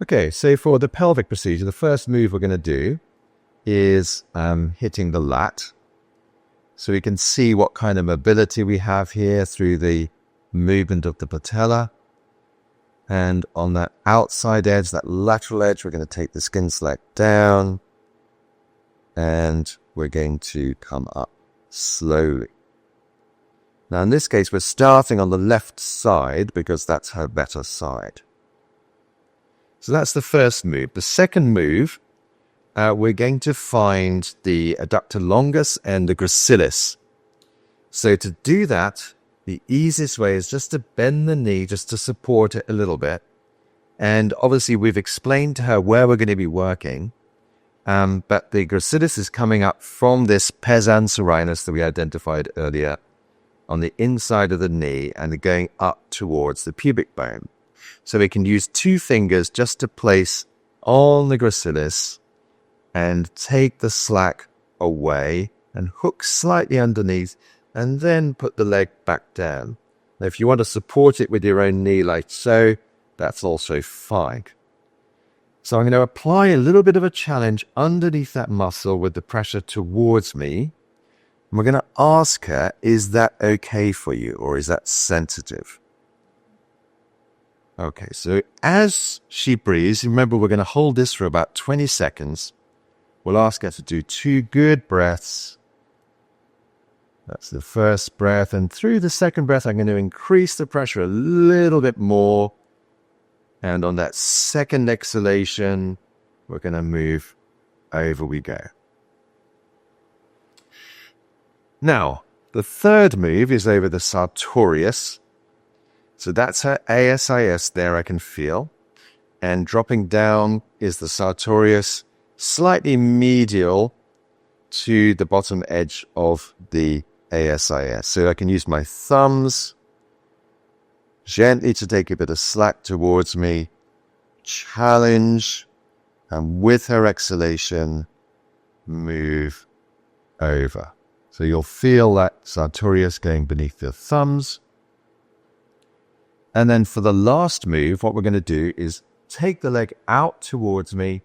Okay, so for the pelvic procedure, the first move we're going to do is hitting the lat. So we can see what kind of mobility we have here through the movement of the patella. And on that outside edge, that lateral edge, we're going to take the skin slack down. And we're going to come up slowly. Now in this case, we're starting on the left side because that's her better side. So that's the first move. The second move, we're going to find the adductor longus and the gracilis. So to do that, the easiest way is just to bend the knee, just to support it a little bit. And obviously we've explained to her where we're going to be working. But the gracilis is coming up from this pes anserinus that we identified earlier on the inside of the knee and going up towards the pubic bone. So we can use 2 fingers just to place on the gracilis and take the slack away and hook slightly underneath and then put the leg back down. Now, if you want to support it with your own knee like so, that's also fine. So I'm going to apply a little bit of a challenge underneath that muscle with the pressure towards me. And we're going to ask her, is that okay for you or is that sensitive? Okay, so as she breathes, remember we're going to hold this for about 20 seconds. We'll ask her to do 2 good breaths. That's the first breath. And through the second breath, I'm going to increase the pressure a little bit more. And on that second exhalation, we're going to move over we go. Now, the third move is over the sartorius. So that's her ASIS there, I can feel. And dropping down is the sartorius, slightly medial to the bottom edge of the ASIS. So I can use my thumbs gently to take a bit of slack towards me, challenge, and with her exhalation, move over. So you'll feel that sartorius going beneath your thumbs. And then for the last move, what we're going to do is take the leg out towards me,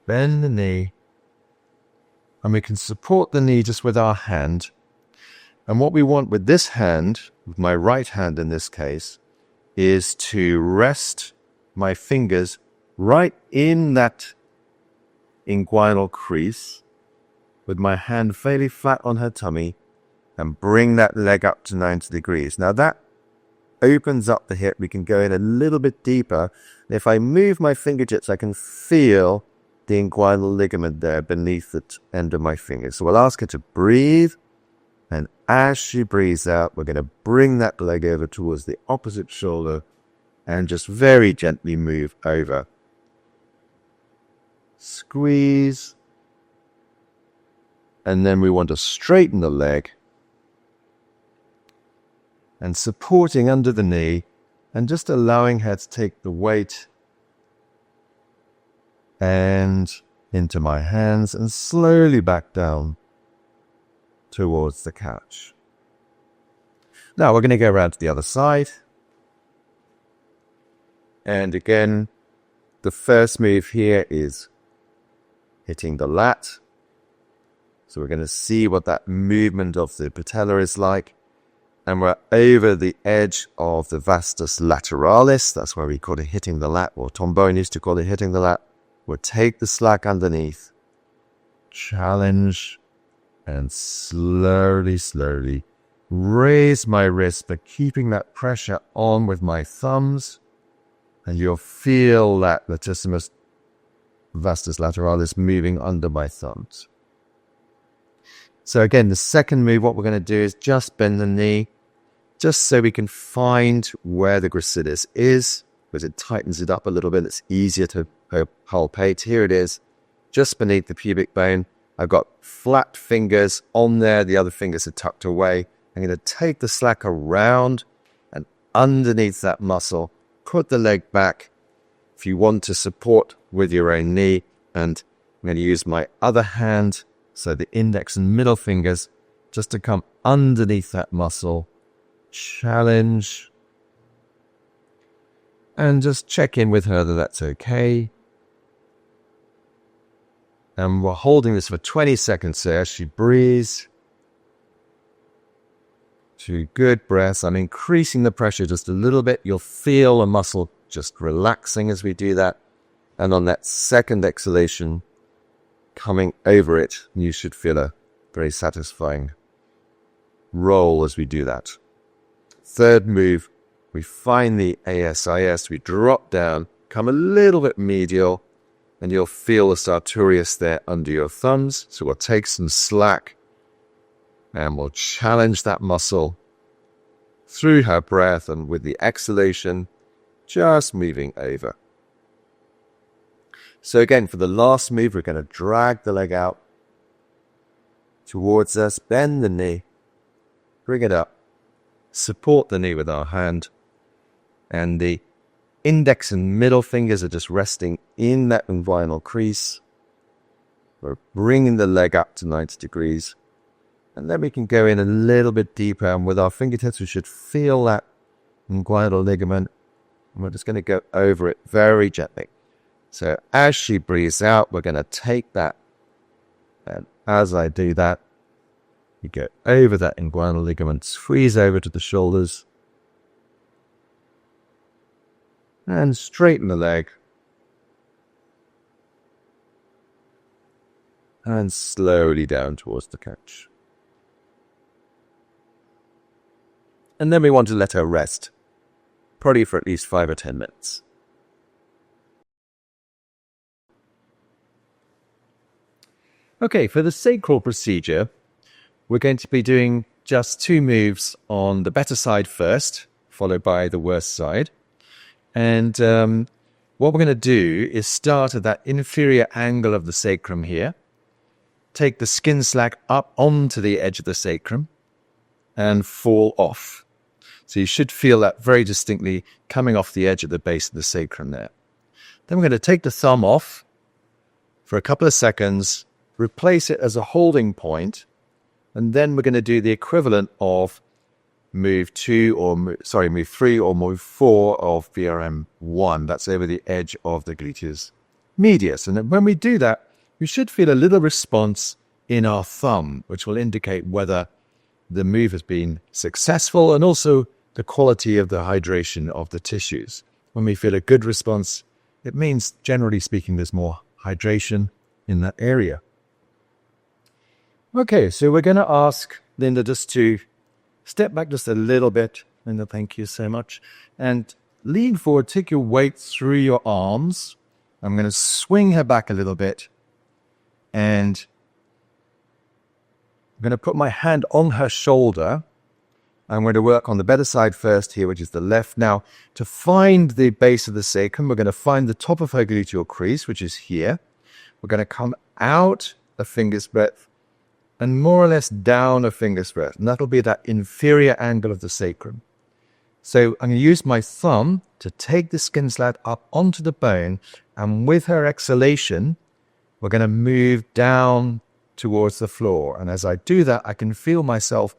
bend the knee, and we can support the knee just with our hand. And what we want with this hand, with my right hand in this case, is to rest my fingers right in that inguinal crease with my hand fairly flat on her tummy and bring that leg up to 90 degrees. Now that opens up the hip. We can go in a little bit deeper. If I move my fingertips, I can feel the inguinal ligament there beneath the end of my fingers. So we'll ask her to breathe. And as she breathes out, we're going to bring that leg over towards the opposite shoulder and just very gently move over. Squeeze. And then we want to straighten the leg and supporting under the knee and just allowing her to take the weight and into my hands and slowly back down towards the couch. Now we're going to go around to the other side. And again, the first move here is hitting the lat. So we're going to see what that movement of the patella is like. And we're over the edge of the vastus lateralis. That's where we call it hitting the lat, or Tom Bowen used to call it hitting the lat. We'll take the slack underneath, challenge, and slowly, slowly raise my wrist, but keeping that pressure on with my thumbs. And you'll feel that latissimus vastus lateralis moving under my thumbs. So again, the second move, what we're going to do is just bend the knee, just so we can find where the gracilis is, because it tightens it up a little bit. It's easier to palpate. Here it is, just beneath the pubic bone. I've got flat fingers on there. The other fingers are tucked away. I'm going to take the slack around and underneath that muscle, put the leg back. If you want to support with your own knee, and I'm going to use my other hand, so the index and middle fingers, just to come underneath that muscle, challenge, And just check in with her that that's okay. And we're holding this for 20 seconds there as she breathes. 2 good breaths. I'm increasing the pressure just a little bit. You'll feel a muscle just relaxing as we do that. And on that second exhalation, coming over it, you should feel a very satisfying roll as we do that. Third move, we find the ASIS, we drop down, come a little bit medial, and you'll feel the sartorius there under your thumbs. So we'll take some slack and we'll challenge that muscle through her breath, and with the exhalation, just moving over. So again, for the last move, we're going to drag the leg out towards us, bend the knee, bring it up, support the knee with our hand, and the index and middle fingers are just resting in that inguinal crease. We're bringing the leg up to 90 degrees. And then we can go in a little bit deeper, and with our fingertips we should feel that inguinal ligament. And we're just going to go over it very gently. So as she breathes out, we're going to take that. And as I do that, you go over that inguinal ligament, squeeze over to the shoulders, and straighten the leg. And slowly down towards the couch. And then we want to let her rest, probably for at least 5 or 10 minutes. Okay, for the sacral procedure, we're going to be doing just 2 moves on the better side first, followed by the worse side. And what we're going to do is start at that inferior angle of the sacrum here, take the skin slack up onto the edge of the sacrum, and fall off. So you should feel that very distinctly coming off the edge of the base of the sacrum there. Then we're going to take the thumb off for a couple of seconds, replace it as a holding point, and then we're going to do the equivalent of move 3 or move 4 of VRM 1. That's over the edge of the gluteus medius. And then when we do that, we should feel a little response in our thumb, which will indicate whether the move has been successful and also the quality of the hydration of the tissues. When we feel a good response, it means, generally speaking, there's more hydration in that area. Okay, so we're going to ask Linda just to step back just a little bit. Linda, thank you so much. And lean forward, take your weight through your arms. I'm going to swing her back a little bit. And I'm going to put my hand on her shoulder. I'm going to work on the better side first here, which is the left. Now, to find the base of the sacrum, we're going to find the top of her gluteal crease, which is here. We're going to come out a finger's breadth and more or less down a finger's breadth. And that'll be that inferior angle of the sacrum. So I'm going to use my thumb to take the skin slat up onto the bone. And with her exhalation, we're going to move down towards the floor. And as I do that, I can feel myself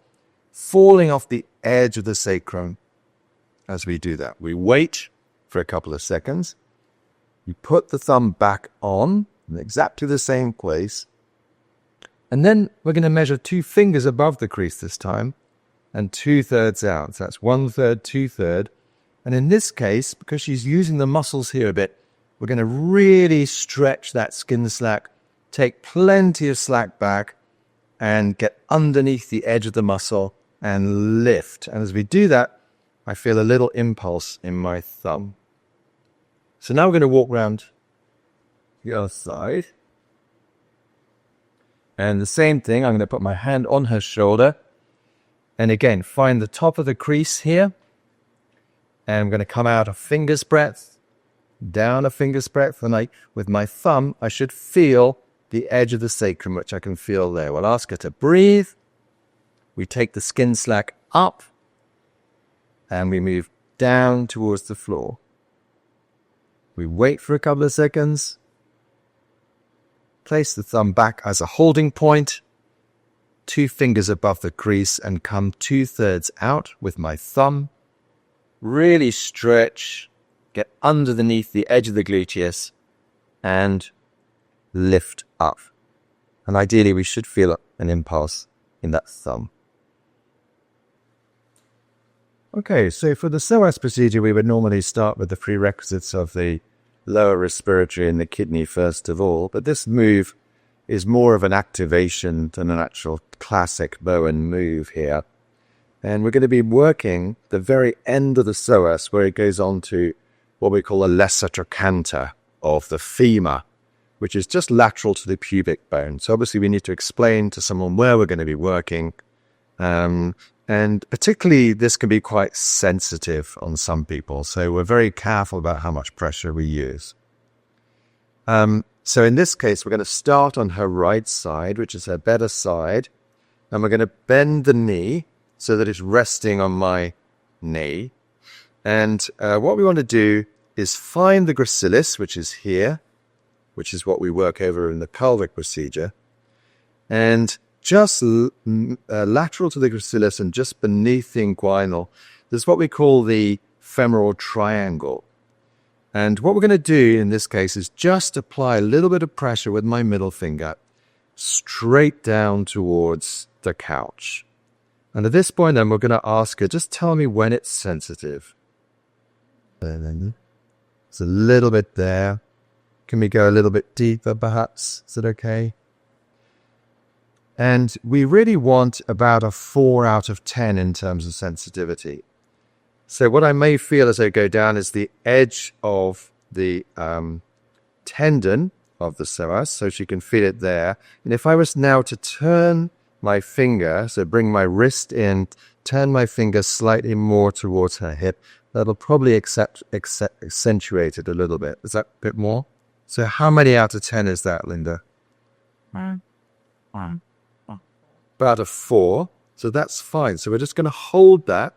falling off the edge of the sacrum as we do that. We wait for a couple of seconds. You put the thumb back on in exactly the same place. And then we're going to measure 2 fingers above the crease this time and 2/3 out. So that's 1/3, 2/3. And in this case, because she's using the muscles here a bit, we're going to really stretch that skin slack, take plenty of slack back, and get underneath the edge of the muscle and lift. And as we do that, I feel a little impulse in my thumb. So now we're going to walk around the other side. And the same thing, I'm going to put my hand on her shoulder. And again, find the top of the crease here. And I'm going to come out a finger's breadth, down a finger's breadth. And with my thumb, I should feel the edge of the sacrum, which I can feel there. We'll ask her to breathe. We take the skin slack up. And we move down towards the floor. We wait for a couple of seconds. Place the thumb back as a holding point. 2 fingers above the crease and come 2/3 out with my thumb. Really stretch get underneath the edge of the gluteus and lift up. And ideally, we should feel an impulse in that thumb. Okay, so for the Soas procedure, we would normally start with the prerequisites of the lower respiratory and the kidney first of all, but this move is more of an activation than an actual classic Bowen move here. And we're going to be working the very end of the psoas where it goes on to what we call a lesser trochanter of the femur, which is just lateral to the pubic bone. So obviously we need to explain to someone where we're going to be working. And particularly this can be quite sensitive on some people. So we're very careful about how much pressure we use. So in this case, we're going to start on her right side, which is her better side. And we're going to bend the knee so that it's resting on my knee. And what we want to do is find the gracilis, which is here, which is what we work over in the pelvic procedure. And just lateral to the gracilis and just beneath the inguinal, there's what we call the femoral triangle. And what we're going to do in this case is just apply a little bit of pressure with my middle finger straight down towards the couch. And at this point then we're going to ask her, just tell me when it's sensitive. It's a little bit there. Can we go a little bit deeper perhaps? Is that okay? And we really want about a 4 out of 10 in terms of sensitivity. So what I may feel as I go down is the edge of the tendon of the psoas, so she can feel it there. And if I was now to turn my finger, so bring my wrist in, turn my finger slightly more towards her hip, that'll probably accentuate it a little bit. Is that a bit more? So how many out of 10 is that, Linda? About a 4. So that's fine. So we're just going to hold that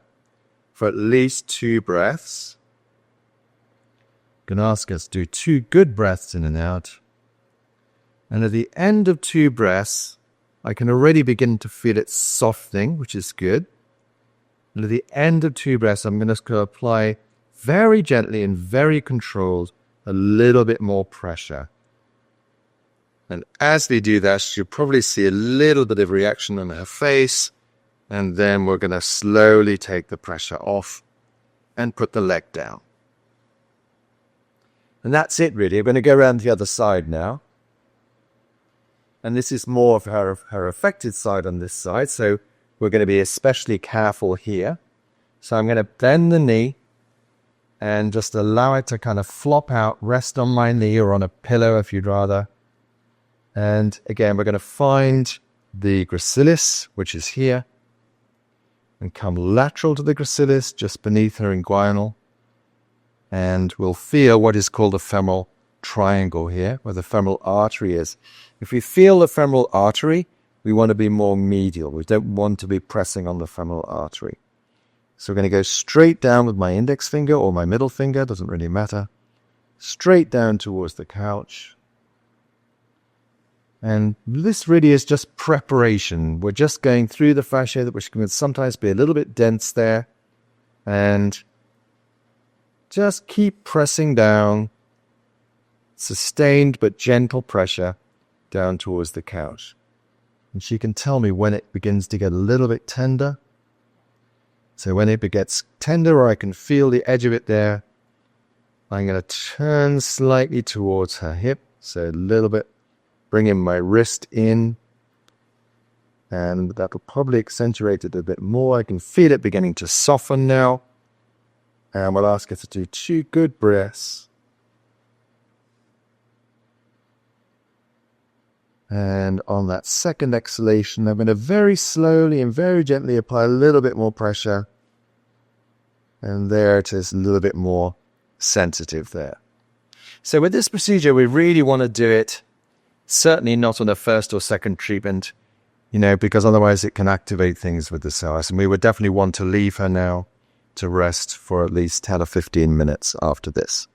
for at least 2 breaths. Going to ask us to do 2 good breaths in and out. And at the end of 2 breaths, I can already begin to feel it softening, which is good. And at the end of 2 breaths, I'm going to apply very gently and very controlled a little bit more pressure. And as we do that, you'll probably see a little bit of reaction on her face. And then we're going to slowly take the pressure off and put the leg down. And that's it, really. We're going to go around the other side now. And this is more of her affected side on this side. So we're going to be especially careful here. So I'm going to bend the knee and just allow it to kind of flop out, rest on my knee or on a pillow if you'd rather. And again, we're going to find the gracilis, which is here. And come lateral to the gracilis, just beneath her inguinal. And we'll feel what is called a femoral triangle here, where the femoral artery is. If we feel the femoral artery, we want to be more medial. We don't want to be pressing on the femoral artery. So we're going to go straight down with my index finger or my middle finger, doesn't really matter. Straight down towards the couch. And this really is just preparation. We're just going through the fascia, which can sometimes be a little bit dense there. And just keep pressing down, sustained but gentle pressure down towards the couch. And she can tell me when it begins to get a little bit tender. So when it gets tender, or I can feel the edge of it there, I'm going to turn slightly towards her hip. So a little bit. Bringing my wrist in, and that'll probably accentuate it a bit more. I can feel it beginning to soften now. And we'll ask her to do 2 good breaths. And on that second exhalation, I'm going to very slowly and very gently apply a little bit more pressure. And there it is, a little bit more sensitive there. So with this procedure, we really want to do it certainly not on a first or second treatment, because otherwise it can activate things with the psoas. And we would definitely want to leave her now to rest for at least 10 or 15 minutes after this.